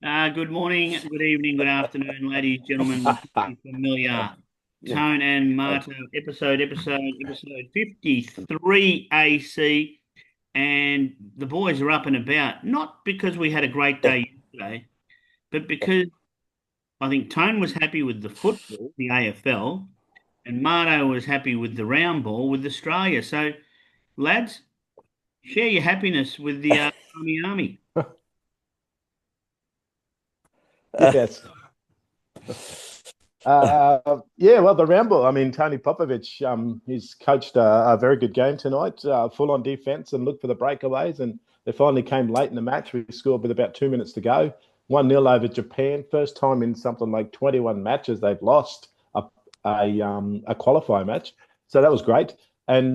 Good morning, good evening, good afternoon, ladies, gentlemen, familiar. Tone and Marta, episode 53 AC. And the boys are up and about, not because we had a great day yesterday, but because I think Tone was happy with the football, the AFL, and Marto was happy with the round ball with Australia. So, lads, share your happiness with the Army. Yes. Yeah, well, the Ramble. I mean, Tony Popovich, he's coached a very good game tonight, full on defense and looked for the breakaways. And they finally came late in the match. We scored with about 2 minutes to go. 1-0 over Japan. First time in something like 21 matches they've lost a qualifying match. So that was great. And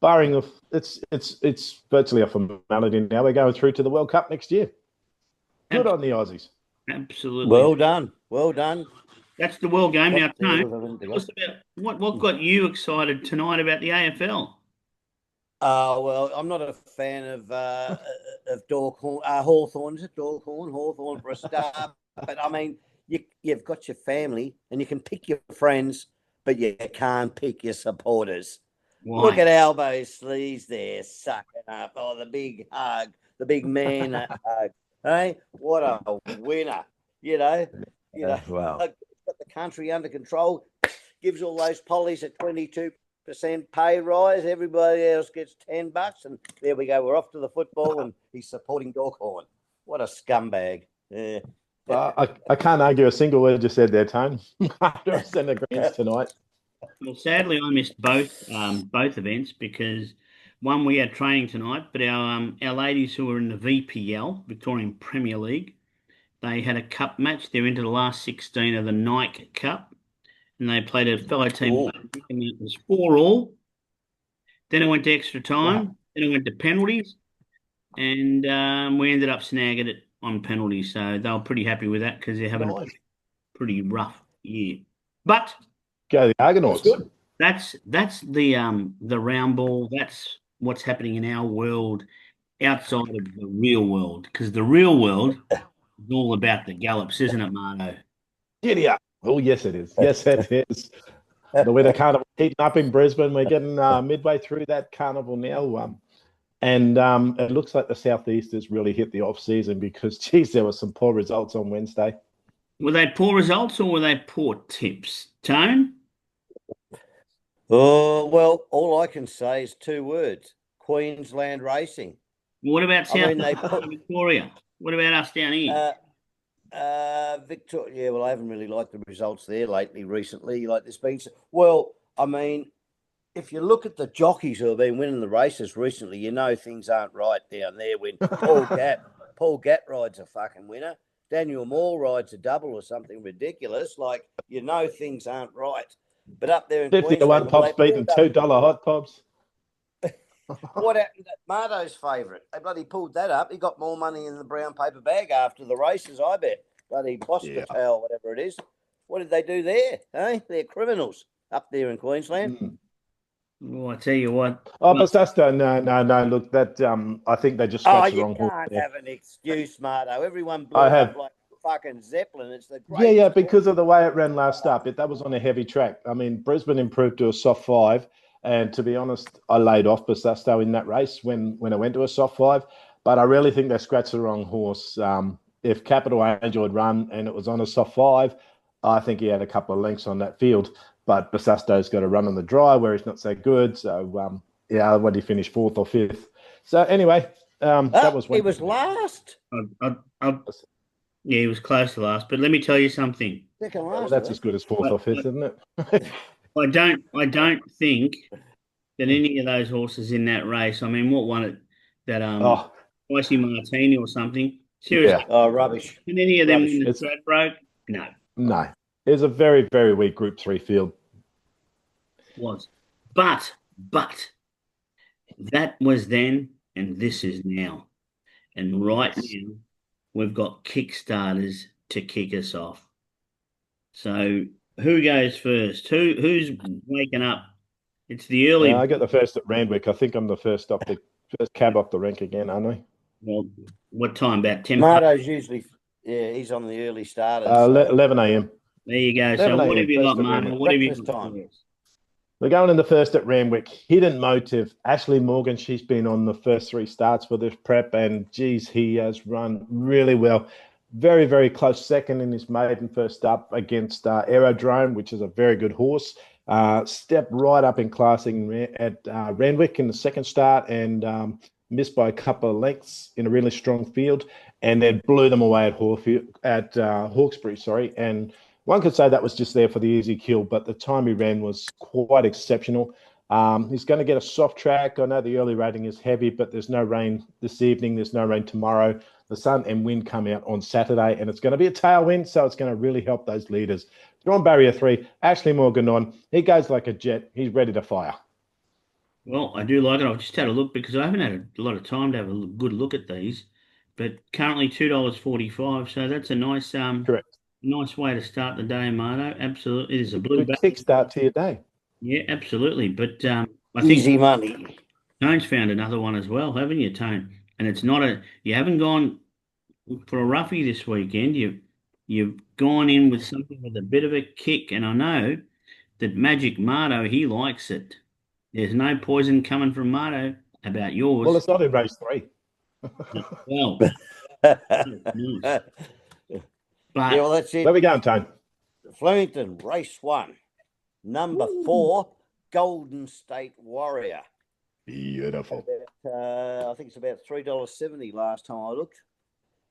barring of it's virtually a formality now. We're going through to the World Cup next year. Good on the Aussies. Absolutely. Well done. Well done. That's the world game now, Tone. Tell us about what got you excited tonight about the AFL. Well, I'm not a fan of Hawthorn. Is it Hawthorn for a start. But I mean, you've got your family and you can pick your friends, but you can't pick your supporters. Why? Look at Albo Sleeves there, sucking up. Oh, the big hug, the big man hug. Hey, what a winner! Wow. Got the country under control. Gives all those pollies a 22% pay rise. Everybody else gets $10, and there we go. We're off to the football, and he's supporting Dorkhorn. What a scumbag! Yeah. I can't argue a single word you said there, Tone. 100% agreement tonight. Well, sadly, I missed both events because one, we had training tonight, but our ladies who were in the VPL, Victorian Premier League, they had a cup match. They're into the last 16 of the Nike Cup, and they played a fellow team. And it was 4-4. Then it went to extra time. Wow. Then it went to penalties, and we ended up snagging it on penalties. So they were pretty happy with that because they're having a pretty rough year. But go the Argonauts. That's the round ball. That's what's happening in our world outside of the real world, because the real world is all about the gallops, isn't it, Marno? Giddy up. Oh, yes, it is. Yes, it is. The Winter Carnival heating up in Brisbane. We're getting midway through that carnival now. And it looks like the Southeast has really hit the off-season because, geez, there were some poor results on Wednesday. Were they poor results or were they poor tips? Tone? Oh, well, all I can say is 2 words: Queensland racing. What about Victoria? What about us down here? Victoria. Yeah, well, I haven't really liked the results there recently. Like this being, well, I mean, if you look at the jockeys who have been winning the races recently, you know things aren't right down there. When Paul Gatt rides a fucking winner, Daniel Moore rides a double or something ridiculous. Like, you know things aren't right. But up there in 51 pops beating $2 hot pops. What happened at Marto's favourite? They bloody pulled that up. He got more money in the brown paper bag after the races, I bet. Bloody Boscatel, whatever it is. What did they do there? Hey, they're criminals up there in Queensland. Well, I tell you what. Oh, but that's no. Look, that I think they just scratched the wrong horse. You can't have an excuse, Marto. Everyone blew up like fucking Zeppelin. It's the greatest. Yeah, because of the way it ran last up. That was on a heavy track. I mean, Brisbane improved to a soft 5. And to be honest, I laid off Basasto in that race when I went to a soft 5. But I really think they scratched the wrong horse. If Capital Angel had run and it was on a soft 5, I think he had a couple of lengths on that field. But Basasto's got to run on the dry where he's not so good. So, what did he finish, 4th or 5th? So, anyway, that was one. He was last. Yeah, he was close to last. But let me tell you something. Second last. That's as good as 4th or 5th, isn't it? I don't think that any of those horses in that race. I mean, what won it? That Spicy Martini or something. Seriously. Yeah. Oh, rubbish. Can any of them win the Stradbroke? No. No. It was a very, very weak Group 3 field. Was. But that was then and this is now. And right now we've got Kickstarters to kick us off. So who goes first? Who's waking up? It's the early. I got the first at Randwick. I think I'm the first cab off the rank again, aren't I? Well, what time? About 10. Marto's usually Yeah, he's on the early starters. So 11 a.m. There you go. So 11 what a.m. have you got, First at Marco? Randwick. What have you breakfast got time. for us? We're going in the first at Randwick. Hidden motive. Ashley Morgan, she's been on the first 3 starts for this prep, and geez, he has run really well. Very, very close second in his maiden first up against Aerodrome, which is a very good horse. Stepped right up in classing at Randwick in the second start and missed by a couple of lengths in a really strong field, and then blew them away at Hawkesbury. Sorry, and one could say that was just there for the easy kill, but the time he ran was quite exceptional. He's going to get a soft track. I know the early rating is heavy, but there's no rain this evening. There's no rain tomorrow. The sun and wind come out on Saturday, and it's going to be a tailwind, so it's going to really help those leaders. Drawn barrier 3, Ashley Morgan on. He goes like a jet. He's ready to fire. Well, I do like it. I've just had a look because I haven't had a lot of time to have a good look at these. But currently $2.45, so that's a Correct. nice way to start the day, Marto. Absolutely, it is a blue Good back. kickstart to your day. Yeah, absolutely. But I think Easy money. Tone's found another one as well, haven't you, Tone? And it's not you haven't gone for a roughie this weekend. You've gone in with something with a bit of a kick, and I know that Magic Marto, he likes it. There's no poison coming from Marto about Well, yours. it's not in race 3. Well, nice. Yeah, But well, that's Where it. we going, Tone? Flemington, race 1. Number 4, Golden State Warrior. Beautiful. I think it's about $3.70 last time I looked.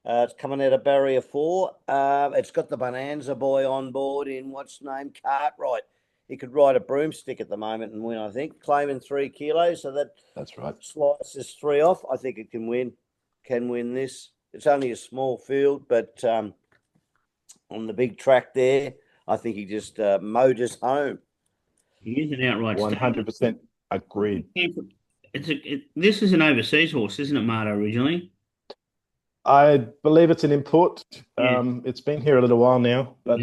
It's coming out of barrier 4. It's got the Bonanza boy on board in what's named Cartwright. He could ride a broomstick at the moment and win, I think, claiming 3 kilos. So That's right. slices 3 off. I think it can win. Can win this. It's only a small field, but on the big track there, I think he just motors home. he is an outright star. 100% agreed. This is an overseas horse, isn't it, Marto, originally? I believe it's an import. Yeah. It's been here a little while now, but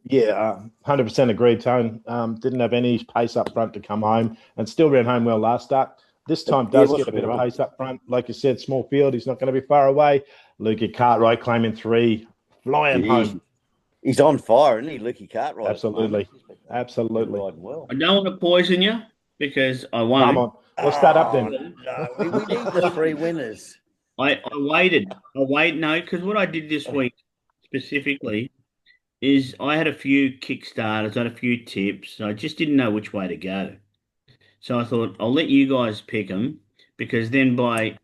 Yeah. 100% agreed. Tone didn't have any pace up front to come home, and still ran home well last start. This time does get a bit of pace up front. Like you said, small field. He's not going to be far away. Lukey Cartwright claiming 3, flying home. He's on fire, isn't he, Lukey Cartwright? Absolutely. Absolutely. Well. I don't want to poison you because I won't. Come on. We'll start up then. No, we need the 3 winners. I waited. No, because what I did this week specifically is I had a few Kickstarters, I had a few tips. I just didn't know which way to go. So I thought I'll let you guys pick them because then by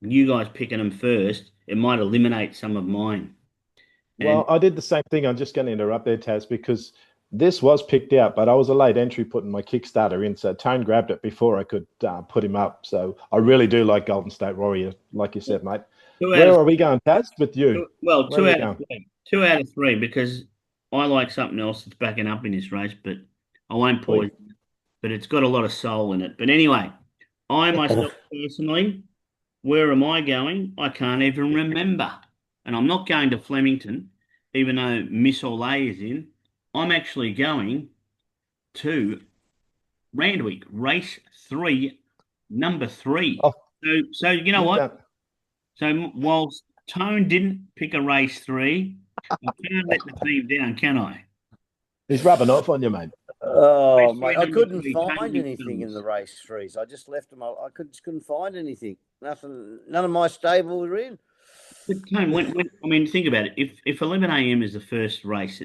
you guys picking them first, it might eliminate some of mine. Well, I did the same thing. I'm just going to interrupt there, Taz, because this was picked out, but I was a late entry putting my Kickstarter in. So Tone grabbed it before I could put him up. So I really do like Golden State Warrior, like you said, mate. Where are we going, Taz, with you? Well, 2 out of 3. 2 out of 3 because I like something else that's backing up in this race, but I won't poison it. But it's got a lot of soul in it. But anyway, I myself personally, where am I going? I can't even remember. And I'm not going to Flemington, even though Miss Olay is in. I'm actually going to Randwick, race 3, number 3. Oh, so you know what? So whilst Tone didn't pick a race 3, I can't let the team down, can I? He's rubbing off on you, mate. Oh, mate, I couldn't find anything in the race 3s. I just left them. I couldn't find anything. Nothing. None of my stable were in. But Tone, I mean, think about it. If 11 a.m. is the first race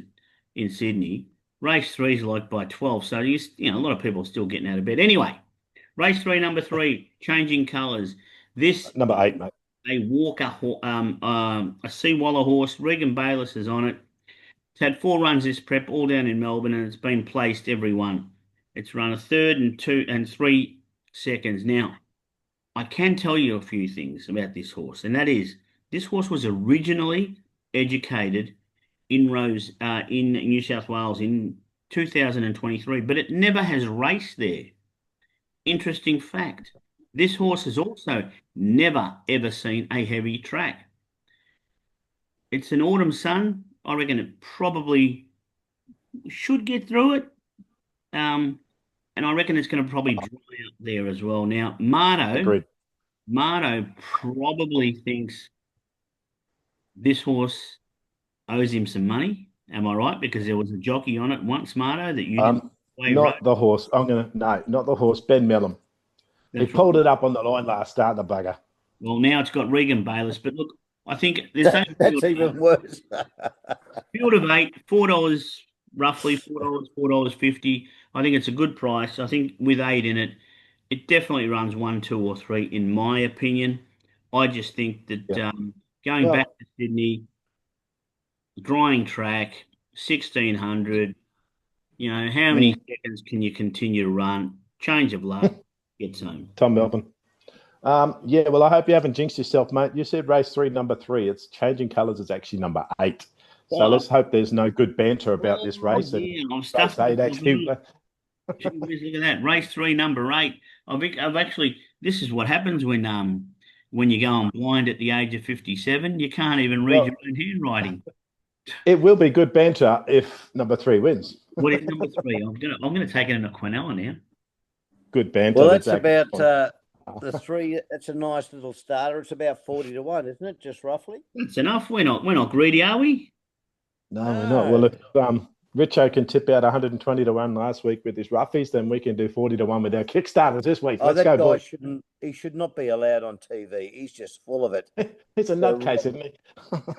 in Sydney, race 3 is like by 12. So a lot of people are still getting out of bed. Anyway, race 3, number 3, changing colours. This number 8, mate. A Walker, a Seawaller horse. Regan Bayliss is on it. It's had 4 runs this prep, all down in Melbourne, and it's been placed every one. It's run a 3rd and 2 and 3 seconds. Now, I can tell you a few things about this horse, and that is this horse was originally educated in New South Wales in 2023, but it never has raced there. Interesting fact. This horse has also never, ever seen a heavy track. It's an autumn sun. I reckon it probably should get through it. And I reckon it's going to probably dry out there as well. Now, Marto probably thinks this horse owes him some money. Am I right? Because there was a jockey on it once, Marto, that you didn't Um, play road. not the horse. No, not the horse. Ben Mellum. He That's right. pulled it up on the line last start, the bugger. Well, now it's got Regan Bayless, but look, I think the same That's even worse. field of eight, $4 roughly, $4.50. I think it's a good price. I think with eight in it, it definitely runs one, two, or three, in my opinion. I just think that Yeah. going back Well, to Sydney, drying track, 1600, how many mm, seconds can you continue to run? Change of luck, gets home. Tom Melbourne. Yeah, well, I hope you haven't jinxed yourself, mate. You said race 3, number 3. It's changing colours. It's actually number 8. So Oh, let's hope there's no good banter about this oh race. And yeah, I'm race stuffing 8 actually. myself. Gee whiz, look at that. Race three, number eight. I've actually, this is what happens when you go on blind at the age of 57. You can't even read your Well, own handwriting. it will be good banter if number 3 wins. What is number three? I'm gonna take it in a Quinella now. Good banter. Well, The that's Dragon. about the three. It's a nice little starter. It's about 40 to 1, isn't it? Just roughly. That's enough. We're not greedy, are we? No, we're not. Well, No. if Richo can tip out 120 to 1 last week with his roughies, then we can do 40 to 1 with our Kickstarters this week. Oh, Let's that go, guy boys. shouldn't. He should not be allowed on TV. He's just full of it. He's a So, nutcase, isn't he?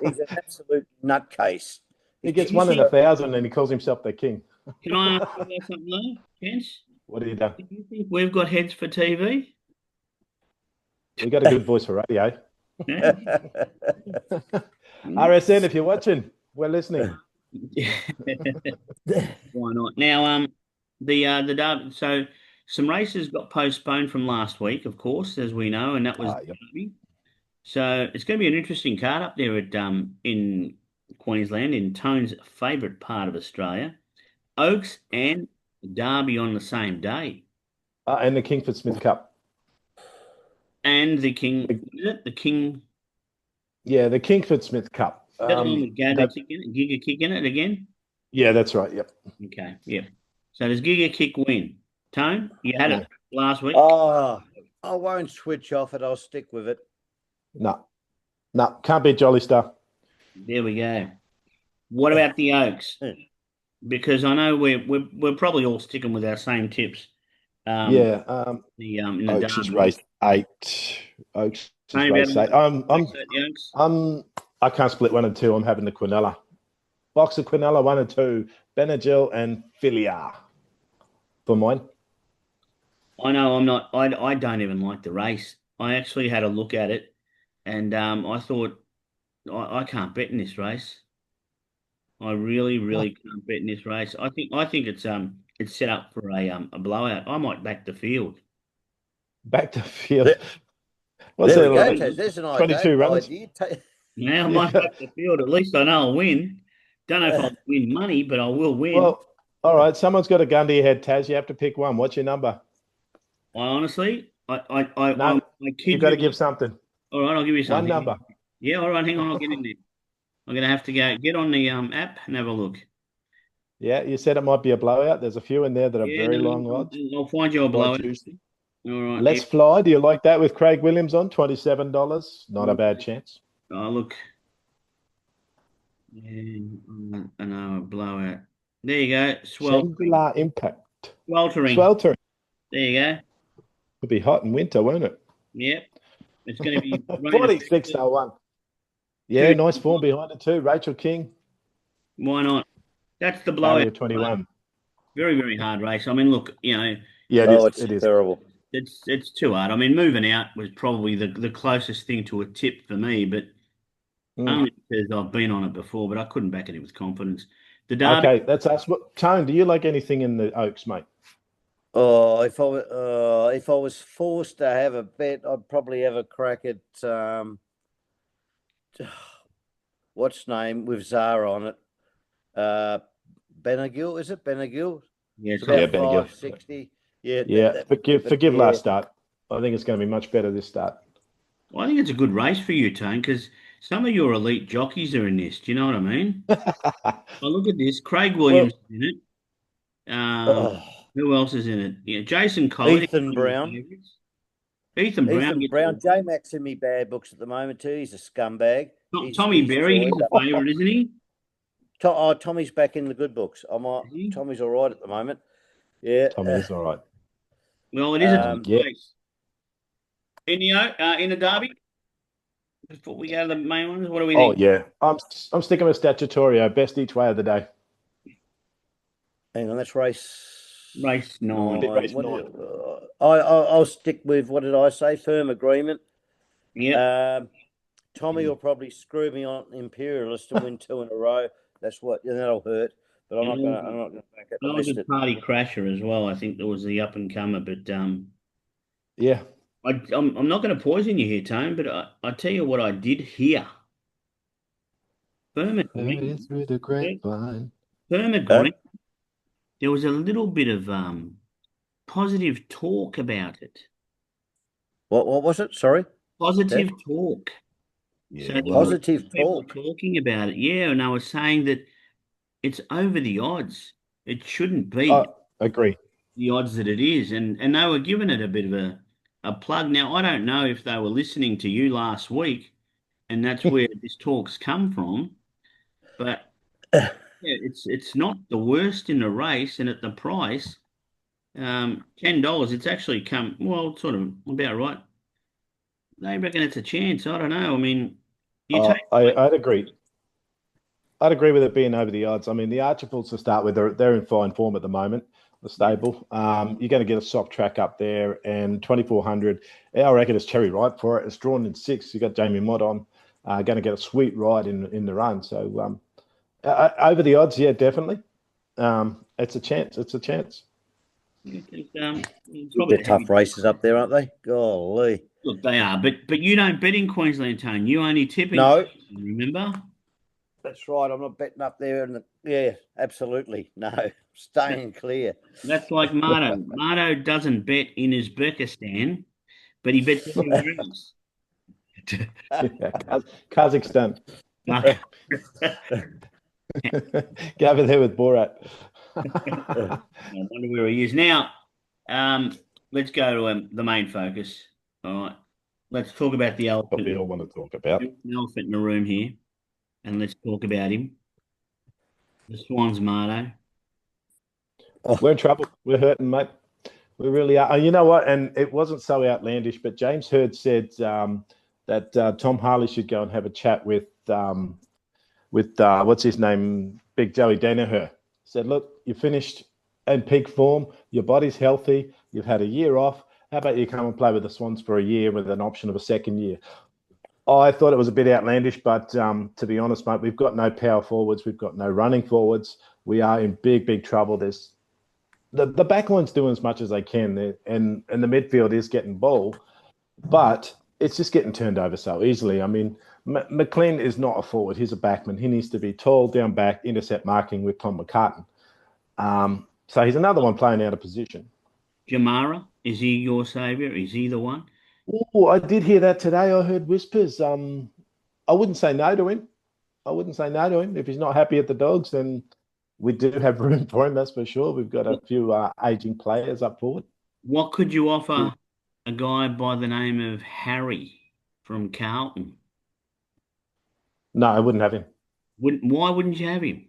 he's an absolute nutcase. He He's gets Do you 1 in think? 1,000 and he calls himself the king. Can I ask you about something though, Chance? What have you done? Do you think we've got heads for TV? We got a good voice for radio. Yeah? RSN, if you're watching, we're listening. Why not? Now, the Derby. So some races got postponed from last week, of course, as we know, and that was the Yep. Derby. So it's going to be an interesting card up there at in Queensland, in Tone's favourite part of Australia. Oaks and Derby on the same day, And the Kingford Smith Cup. and the King. Is it the King? Yeah, the Kingford Smith Cup. Is that the one with Giga Kick in it again? Yeah, that's right. Yep. Okay, yep. So does Giga Kick win? Tone, you had it last week. Oh, I won't switch off it. I'll stick with it. No, can't beat Jolly Star. There we go. What about the Oaks? Because I know we're probably all sticking with our same tips. Yeah. In the Oaks is Derby. race 8. Oaks is Tony, race 8. the Oaks. I can't split 1 and 2. I'm having the Quinella. Box of Quinella 1 and 2. Benadryl and Filia for mine. I know I'm not. I don't even like the race. I actually had a look at it, and I thought I can't bet in this race. I really, really can't bet in this race. I think it's set up for a blowout. I might back the field. Back to field. There, What's there we that? go. There's an 22 runs. idea. Now I might back the field. At least I know I'll win. Don't know if I'll win money, but I will win. Well, all right. Someone's got a gun to your head, Taz. You have to pick one. What's your number? I honestly, No, I kid you've got to you. give something. All right, I'll give you One something. number. Yeah, all right, hang on, I'll get in there. I'm gonna have to get on the app and have a look. Yeah, you said it might be a blowout. There's a few in there that are Yeah, very no, long odds. I'll find you a By blowout. Tuesday. All right. Let's Fly. Do you like that with Craig Williams on $27? Not a bad chance. Oh, look. Yeah, I know, a blowout. There you go. Singular Impact. Sweltering. Sweltering. There you go. It'll be hot in winter, won't it? Yep. It's going to be 46.01. Yeah, Two. nice form behind it too. Rachel King. Why not? That's the Barrier blowout. 21. Very, very hard race. I mean, look, Yeah, It's it is. terrible. it's too hard. I mean, moving out was probably the closest thing to a tip for me, but only because I've been on it before, but I couldn't back it with confidence. The Derby. Okay, that's us. Tone, do you like anything in the Oaks, mate? Oh, if I was forced to have a bet, I'd probably have a crack at what's name with Zara on it. Benagil, is it Benagil? Yeah, It's about Benagil. 560. Yeah, Yeah, forgive last start. I think it's going to be much better this start. Well, I think it's a good race for you, Tone, because some of your elite jockeys are in this. Do you know what I mean? Oh, look at this. Craig Williams is in it. Who else is in it? Yeah, Jason Collett. Ethan Brown. Ethan Brown. J Mac's in me bad books at the moment too. He's a scumbag. Tommy Berry, he's a favourite, isn't he? Tommy's back in the good books. Tommy's all right at the moment. Yeah. Tommy is all right. Well, it is a tough Yeah. race. In the Derby, before we go to the main ones, what do we think? Yeah. I'm sticking with Statutorio. Best each way of the day. Hang on, that's race 9. Race What 9. I'll stick with, what did I say? Firm agreement. Yeah. Tommy will probably screw me on Imperialist and win 2 in a row. That'll hurt. But I'm not gonna back it. That was a party crasher as well. I think there was the up and comer, but Yeah. I'm not going to poison you here, Tone, but I tell you what I did hear. Firm agreement. Through the grapevine. Firm agreement. There was a little bit of positive talk about it. What was it? Sorry. Positive talk. Yeah. So positive people talk. talking about it. Yeah, and I was saying that it's over the odds. It shouldn't be agree. the odds that it is. And they were giving it a bit of a plug. Now, I don't know if they were listening to you last week, and that's where this talk's come from. But yeah, it's not the worst in the race, and at the price, $10, it's actually come, well, sort of about right. They reckon it's a chance. I don't know. I mean, I'd agree. I'd agree with it being over the odds. I mean, the Archibalds to start with, they're in fine form at the moment. The stable, you're going to get a sock track up there, and 2400. I reckon it's cherry ripe for it. It's drawn in 6. You got Jamie Mott on, going to get a sweet ride in the run. So over the odds, yeah, definitely. It's a chance. It's a chance. They're tough races up there, aren't they? Golly. Look, they are, but you don't bet in Queensland, Tone. You only tip in. No. Remember? That's right. I'm not betting up there. Yeah, absolutely. No, staying clear. That's like Marto. Marto doesn't bet in Uzbekistan, but he bets everywhere else. Kazakhstan. Go over there with Borat. I wonder where he is now. Let's go to the main focus. All right. Let's talk about the elephant. What we all want to talk about. The elephant in the room here, and let's talk about him. The Swans, Marto. We're in trouble. We're hurting, mate. We really are. You know what? And it wasn't so outlandish, but James Hird said that Tom Harley should go and have a chat with what's his name, Big Joey Danaher. Said, look, you're finished in peak form. Your body's healthy. You've had a year off. How about you come and play with the Swans for a year with an option of a second year? I thought it was a bit outlandish, but to be honest, mate, we've got no power forwards. We've got no running forwards. We are in big, big trouble. There's the backline's doing as much as they can, and the midfield is getting ball, but it's just getting turned over so easily. I mean, McLean is not a forward. He's a backman. He needs to be tall, down back, intercept marking with Tom McCartan. So he's another one playing out of position. Jamara, is he your saviour? Is he the one? Oh, I did hear that today. I heard whispers. I wouldn't say no to him. If he's not happy at the Dogs, then we do have room for him, that's for sure. We've got a few aging players up forward. What could you offer a guy by the name of Harry from Carlton? No, I wouldn't have him. Why wouldn't you have him?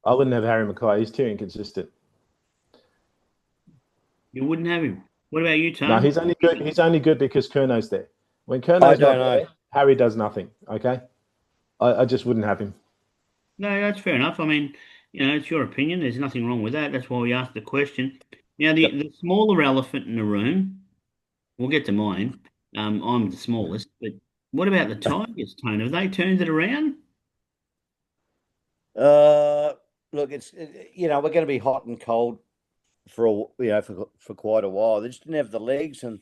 I wouldn't have Harry Mackay. He's too inconsistent. You wouldn't have him. What about you, Tom? No, he's only good. He's only good because Curno's there. When Curno's not there, Harry does nothing. Okay, I just wouldn't have him. No, that's fair enough. I mean, it's your opinion. There's nothing wrong with that. That's why we asked the question. Now, the smaller elephant in the room. We'll get to mine. I'm the smallest, but what about the Tigers, Tone? Have they turned it around? Look, it's we're going to be hot and cold for quite a while. They just didn't have the legs, and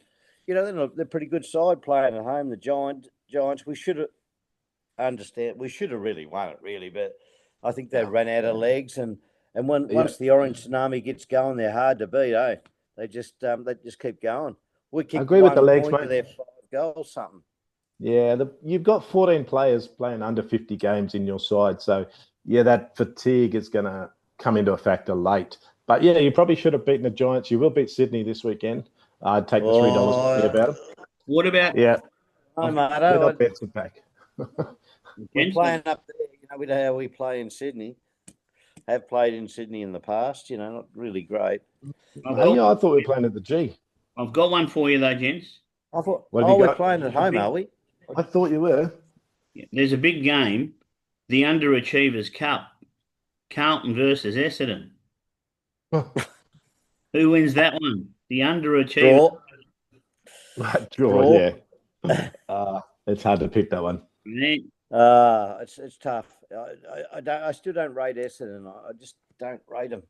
they're a pretty good side playing at home. The Giants. We should have really won it, really, but I think they ran out of legs, and once the orange tsunami gets going, they're hard to beat. They just keep going. We kicked, I agree with the legs, mate. Their 5 goals, something. Yeah, you've got 14 players playing under 50 games in your side, so yeah, that fatigue is going to come into a factor late. But yeah, you probably should have beaten the Giants. You will beat Sydney this weekend. I'd take the $3 to about them. What about? Yeah. Oh, mate, I bets it back. We're playing up there. We know how we play in Sydney. have played in Sydney in the past. Not really great. I've No, got, I thought we were playing at the G. I've got one for you though, gents. I thought, What have oh, you we're got? playing at home, are we? I thought you were. There's a big game, the Underachievers Cup, Carlton versus Essendon. Who wins that one? The Underachievers. Draw. Right, draw, Draw. yeah. It's hard to pick that one. It's tough. I still don't rate Essendon. I just don't rate them.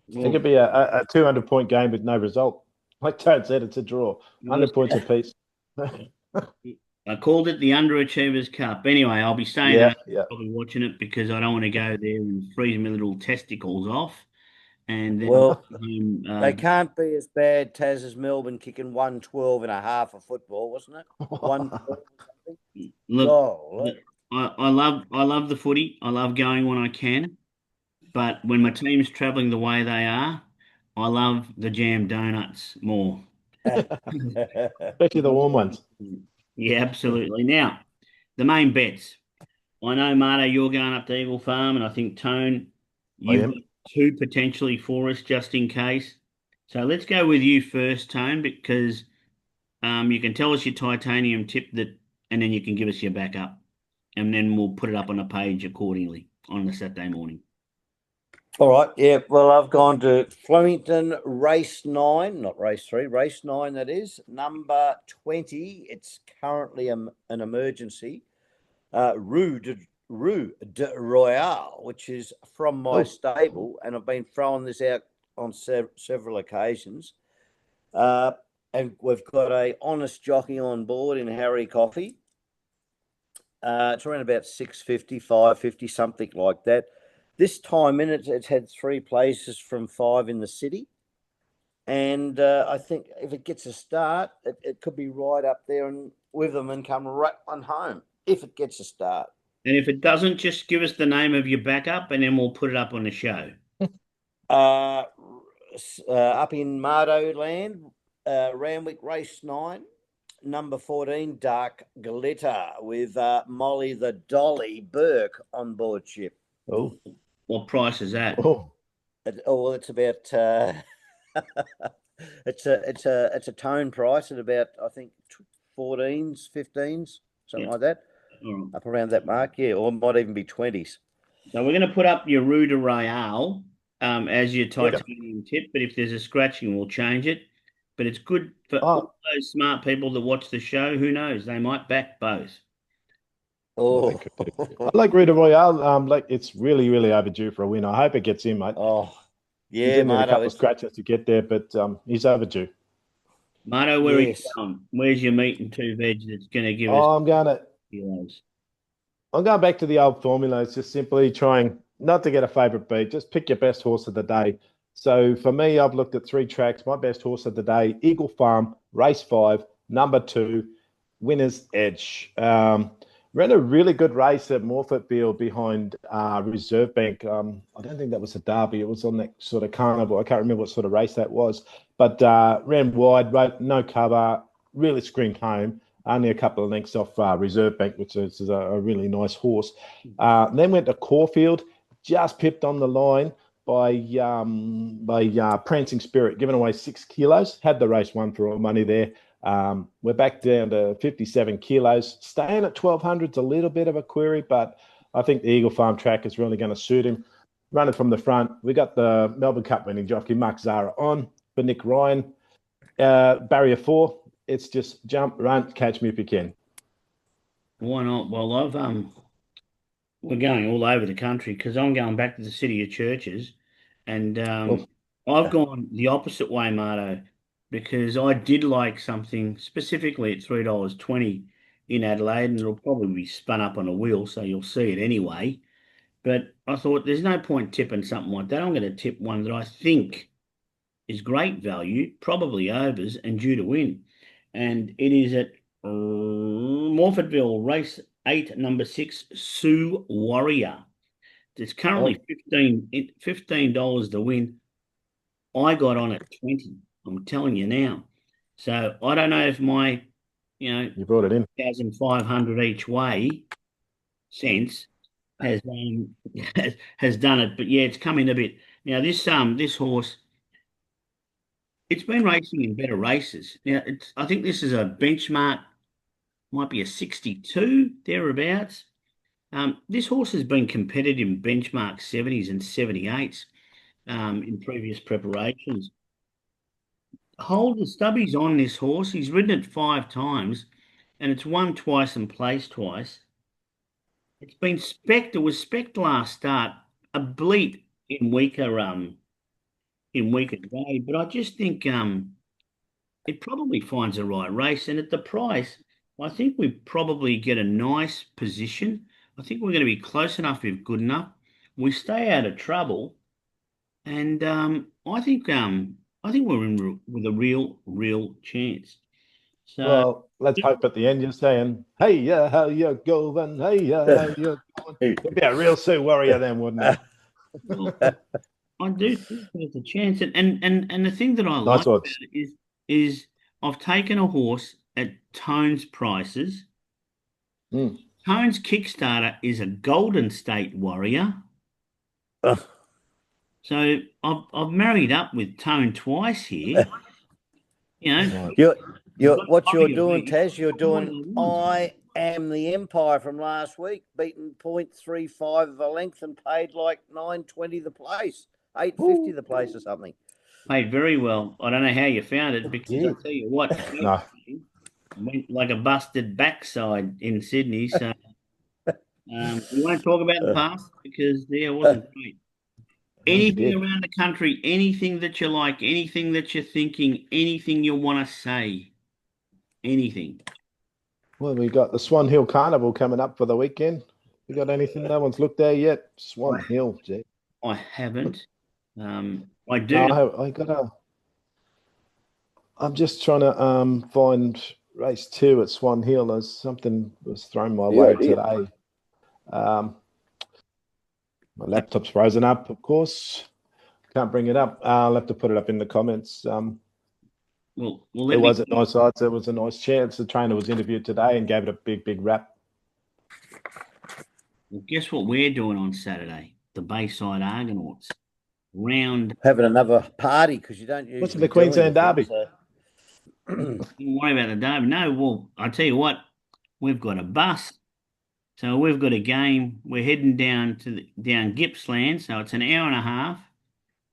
It could be a 200-point game with no result. Like Toad said, it's a draw. 100 points apiece. I called it the Underachievers Cup. Anyway, I'll be staying Yeah, probably watching it because I don't want to go there and freeze my little testicles off. And then Well, home, they can't be as bad, Taz, as Melbourne kicking 112 and a half of football, wasn't it? 112 look, oh, I love the footy. I love going when I can. But when my team's travelling the way they are, I love the jam donuts more. especially the warm ones. Yeah, absolutely. Now, the main bets. I know, Marto, you're going up to Eagle Farm, and I think, Tone, you've got two potentially for us just in case. So let's go with you first, Tone, because you can tell us your titanium tip and then you can give us your backup, and then we'll put it up on a page accordingly on the Saturday morning. All right. Yeah. Well, I've gone to Flemington race 9, not race 3, race 9, that is. Number 20. It's currently an emergency. Rue de Royale, which is from my stable, and I've been throwing this out on several occasions. And we've got a honest jockey on board in Harry Coffey. It's around about 650, 550, something like that. This time in it, it's had 3 places from 5 in the city. And I think if it gets a start, it could be right up there and with them and come right on home if it gets a start. And if it doesn't, just give us the name of your backup and then we'll put it up on the show. Up in Mardo land, Randwick race 9. Number 14, Dark Glitter, with Molly the Dolly Burke on board ship. Oh, what price is that? Well, it's about it's a tone price at about, I think, 14s, 15s, something like that. Right. Up around that mark, yeah, or it might even be 20s. So we're going to put up your Rue de Royale as your titanium tip, but if there's a scratching, we'll change it. But it's good for all those smart people that watch the show. Who knows? They might back both. Oh, I like Rue de Royale. It's really, really overdue for a win. I hope it gets in, mate. Oh, yeah, he did need a couple Marto, of scratches to get there, but he's overdue. Marto, where are you going? Where's your meat and 2 veg that's going to give us? I'm going back to the old formula. It's just simply trying not to get a favourite beat. Just pick your best horse of the day. So for me, I've looked at 3 tracks. My best horse of the day, Eagle Farm, race 5, number 2, Winner's Edge. Ran a really good race at Morfordville behind Reserve Bank. I don't think that was a derby. It was on that sort of carnival. I can't remember what sort of race that was. But ran wide, no cover, really screamed home. Only a couple of lengths off Reserve Bank, which is a really nice horse. Then went to Caulfield, just pipped on the line by Prancing Spirit, giving away 6 kilos. Had the race won for all money there. We're back down to 57 kilos. Staying at 1200 is a little bit of a query, but I think the Eagle Farm track is really going to suit him. Running from the front, we got the Melbourne Cup winning jockey Mark Zara on for Nick Ryan. Barrier 4. It's just jump, run, catch me if you can. Why not? Well, we're going all over the country because I'm going back to the City of Churches, and I've gone the opposite way, Marto, because I did like something specifically at $3.20 in Adelaide, and it'll probably be spun up on a wheel, so you'll see it anyway. But I thought there's no point tipping something like that. I'm going to tip one that I think is great value, probably overs, and due to win. And it is at Morfordville, race 8, number 6, Sioux Warrior. It's currently $15 to win. I got on at 20. I'm telling you now. So I don't know if my, you brought it in 1,500 each way cents has has done it. But yeah, it's come in a bit. Now this horse, it's been racing in better races. Now I think this is a benchmark, might be a 62 thereabouts. This horse has been competitive in benchmark 70s and 78s in previous preparations. Hold the stubbies on this horse. He's ridden it 5 times, and it's won twice and placed twice. It's been spec'd. It was spec'd last start, a bleat in weaker day, but I just think it probably finds the right race, and at the price, I think we probably get a nice position. I think we're going to be close enough if good enough. We stay out of trouble, and I think we're in with a real chance. So Well, let's hope at the end you're saying, "Hey, yeah, how you going? Hey, yeah, how you going?" It'd be a real Sioux warrior then, wouldn't it? well, I do think there's a chance, and the thing that I Nice like about odds. it is I've taken a horse at Tone's prices. Mm. Tone's Kickstarter is a Golden State Warrior. So I've married up with Tone twice here. You know, Right. You're got what you're Bobby doing, already. Taz. You're What do doing. I want? I am the Empire from last week, beaten 0.35 of a length and paid like 9.20 the place, 8.50 the place or something. Paid very well. I don't know how you found it I because I did. tell you what, No. went like a busted backside in Sydney. So we won't talk about the past because there wasn't great. No, you Anything did. around the country, anything that you like, anything that you're thinking, anything you want to say, anything. Well, we got the Swan Hill Carnival coming up for the weekend. You got anything? No one's looked there yet. Swan I, Hill, gee. I haven't. I do No, know. I got a. I'm just trying to find race 2 at Swan Hill. As something was thrown my way today. Um, my laptop's frozen up, of course. Can't bring it up. I'll have to put it up in the comments. Well, It let me. was at nice odds. It was a nice chance. The trainer was interviewed today and gave it a big rap. Well, guess what we're doing on Saturday? The Bayside Argonauts round. Having another party because you don't What's the usually do Queensland anything. Derby? So. Don't worry about the derby. No, well, I tell you what, we've got a bus. So we've got a game. We're heading down Gippsland, so it's an hour and a half.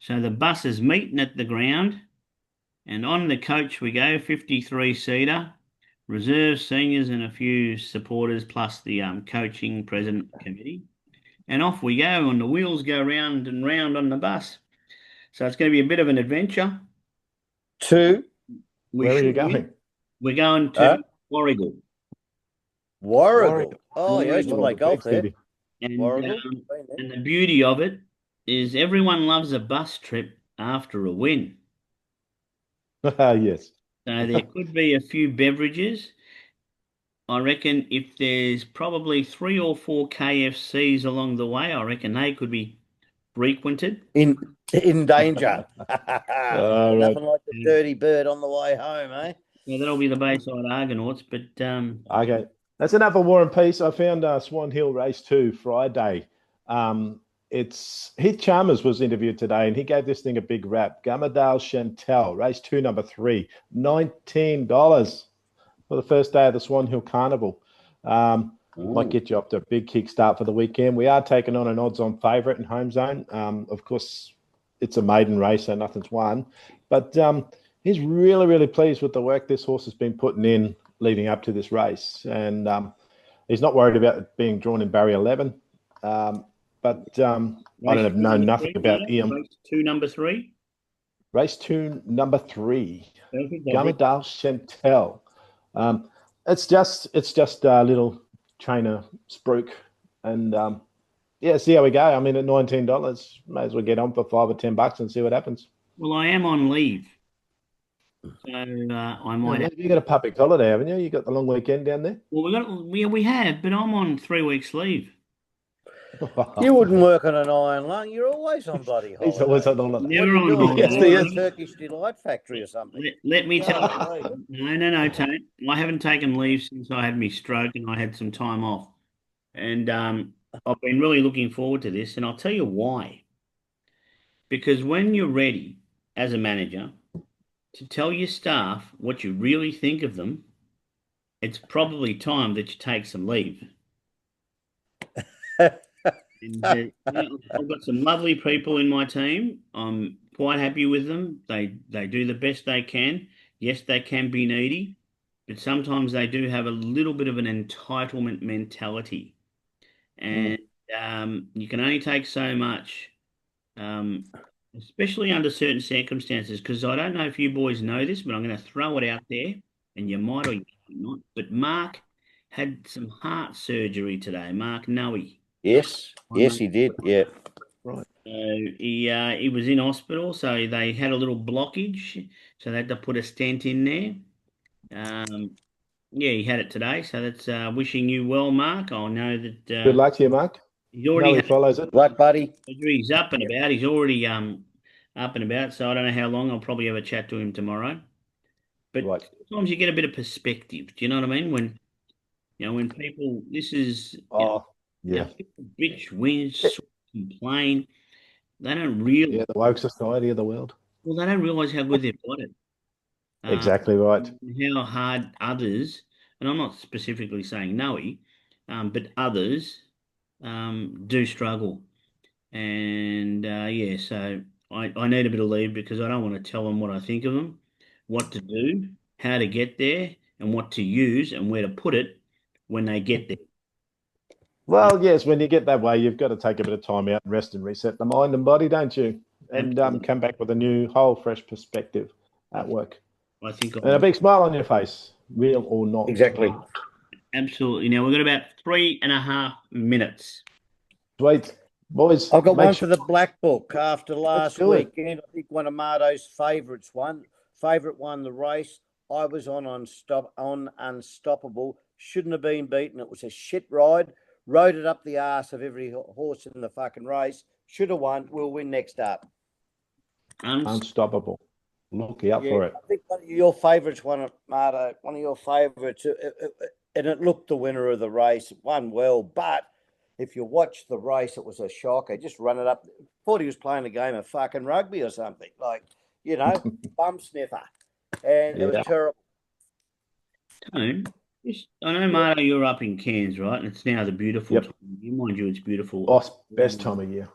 So the bus is meeting at the ground, and on the coach we go, 53-seater, reserves, seniors, and a few supporters, plus the coaching president committee. And off we go, and the wheels go round and round on the bus. So it's going to be a bit of an adventure. 2. We Where are you should win. going? We're going to Warragul. Warragul. Oh, yeah, I used to Warragul. play golf there. And Warragul. and the beauty of it is everyone loves a bus trip after a win. Yes. So there could be a few beverages. I reckon if there's probably 3 or 4 KFCs along the way, I reckon they could be frequented. In danger. Right. Nothing like the dirty bird on the way home, eh? Yeah, that'll be the Bayside Argonauts. But Okay. That's another War and Peace. I found Swan Hill Race 2 Friday. It's Heath Chalmers was interviewed today and he gave this thing a big rap. Gummerdale Chantel, race 2, number 3, $19 for the first day of the Swan Hill Carnival. Might get you up to a big kickstart for the weekend. We are taking on an odds-on favourite in home zone. Of course, it's a maiden race, so nothing's won. But he's really pleased with the work this horse has been putting in leading up to this race. And he's not worried about it being drawn in barrier 11. But I don't know nothing about Ian. Race 2, number 3. Race 2, number 3. Perfect. Gummerdale Chantel. It's just a little trainer spruik, and yeah, see how we go. I mean, at $19, may as well get on for $5 or $10 and see what happens. Well, I am on leave, so I might. You got a public holiday, haven't you? You got the long weekend down there. Well, we have, but I'm on 3 weeks leave. You wouldn't work on an iron lung. You're always on bloody holiday. He's always on holiday. Never on doing? holiday. You're in a Turkish delight factory or something. Let me tell you. No, Tony. I haven't taken leave since I had my stroke and I had some time off. And I've been really looking forward to this, and I'll tell you why. Because when you're ready as a manager to tell your staff what you really think of them, it's probably time that you take some leave. And I've got some lovely people in my team. I'm quite happy with them. They do the best they can. Yes, they can be needy, but sometimes they do have a little bit of an entitlement mentality, Mm. and you can only take so much, um, especially under certain circumstances. Because I don't know if you boys know this, but I'm going to throw it out there, and you might or you might not. But Mark had some heart surgery today. Mark Noe. Yes, yes, he did. Yeah. Right. So he was in hospital, so they had a little blockage, so they had to put a stent in there. Yeah, he had it today, so that's wishing you well, Mark. I know that Good luck to you, Mark. he's already No, he had follows it. Luck, buddy. surgery. He's up and about. He's already up and about, so I don't know how long. I'll probably have a chat to him tomorrow. But Right. sometimes you get a bit of perspective. Do you know what I mean? When people, this is, Oh, yeah. people bitch, whinge, complain. They don't realize. Yeah, the woke society of the world. Well, they don't realize how good they've got it. Uh, Exactly right. how hard others, and I'm not specifically saying Noe, but others do struggle. And yeah, so I need a bit of leave because I don't want to tell them what I think of them, what to do, how to get there, and what to use and where to put it when they get there. Uh, Well, yes, when you get that way, you've got to take a bit of time out and rest and reset the mind and body, don't you? And Absolutely. come back with a new, whole, fresh perspective at work. I think I And a will. big smile on your face, real or not. Exactly. Absolutely. Now we've got about 3.5 minutes. Sweet. Boys, I've got make one sure. for the Black Book after Let's last do it. weekend. I think one of Mardo's favourites won. Favourite won the race. I was on Unstoppable. Shouldn't have been beaten. It was a shit ride. Rode it up the arse of every horse in the fucking race. Should have won. We'll win next up. Unstoppable. Look out Yeah, for it. I think one of your favourites won it, Mardo. One of your favourites. And it looked the winner of the race. It won well, but if you watch the race, it was a shocker. Just run it up. Thought he was playing a game of fucking rugby or something. Like, bum sniffer. And it was Yeah. terrible. Tone, I know, Yeah. Marto, you're up in Cairns, right? And it's now the beautiful time. Yep. Mind you, it's beautiful. Oh, best time of year.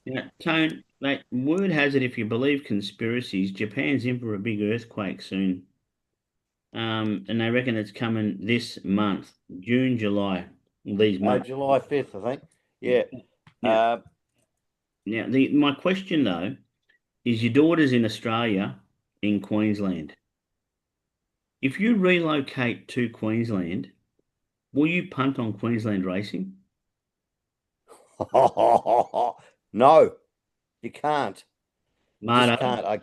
Now, Tone, mate, word has it, if you believe conspiracies, Japan's in for a big earthquake soon. And they reckon it's coming this month, June, July, these months. July 5th, I think. Yeah. Now, now my question though is your daughter's in Australia, in Queensland. If you relocate to Queensland, will you punt on Queensland racing? No, you can't. You just Marto, can't. I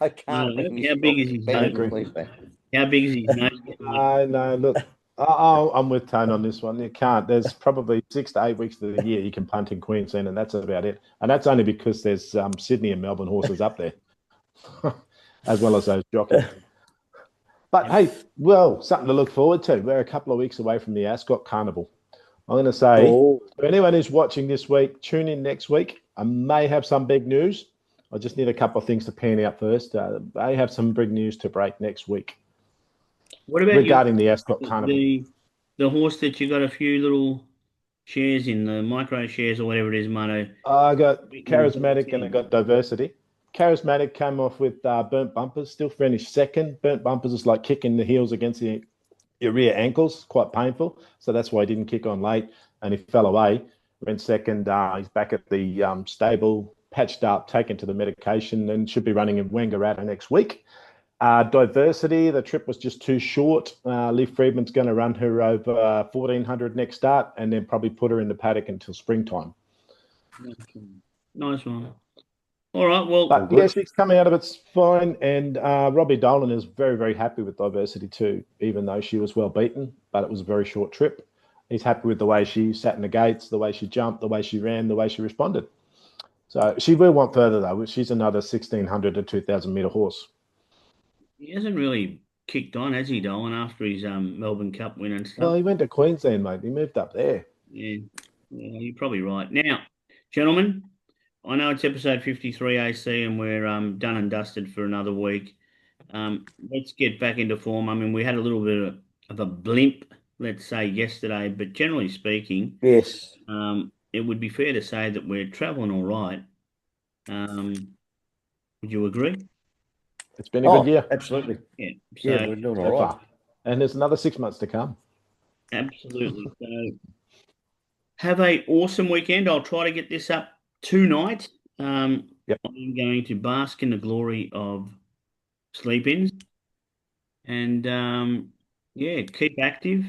can't Marto, bring how big myself is to his bet I in agree. Queensland. How big is his nose? No, look, I'm with Tone on this one. You can't. There's probably 6 to 8 weeks of the year you can punt in Queensland, and that's about it. And that's only because there's Sydney and Melbourne horses up there, as well as those jockeys. But hey, well, something to look forward to. We're a couple of weeks away from the Ascot Carnival. I'm going to say, Oh, for anyone who's watching this week, tune in next week. I may have some big news. I just need a couple of things to pan out first. I have some big news to break next week What about regarding the Ascot Carnival. the horse that you got a few little shares in, the micro shares or whatever it is, Mano? I got Charismatic and I got Diversity. Charismatic came off with Burnt Bumpers, still finished second. Burnt Bumpers is like kicking the heels against your rear ankles, quite painful. So that's why he didn't kick on late and he fell away. Went second. He's back at the stable, patched up, taken to the medication, and should be running in Wangaratta next week. Diversity, the trip was just too short. Lee Friedman's going to run her over 1400 next start and then probably put her in the paddock until springtime. Nice one. All right, well, But yeah, she's coming out of it fine. And Robbie Dolan is very, very happy with Diversity too, even though she was well beaten, but it was a very short trip. He's happy with the way she sat in the gates, the way she jumped, the way she ran, the way she responded. So she will want further though. She's another 1600 to 2000 meter horse. he hasn't really kicked on, has he, Dolan, after his Melbourne Cup win and Well, stuff? he went to Queensland, mate. He moved up there. Yeah. Yeah, you're probably right. Now, gentlemen, I know it's episode 53 AC and we're done and dusted for another week. Let's get back into form. I mean, we had a little bit of a blimp, let's say, yesterday, but generally speaking, Yes. it would be fair to say that we're traveling all right. Would you agree? It's been a good Oh, year Yeah. absolutely. Yeah, So, we're doing so all right. far. And there's another 6 months to come. absolutely. So, have a awesome weekend. I'll try to get this up tonight. Yep. I'm going to bask in the glory of sleep-ins and yeah, keep active.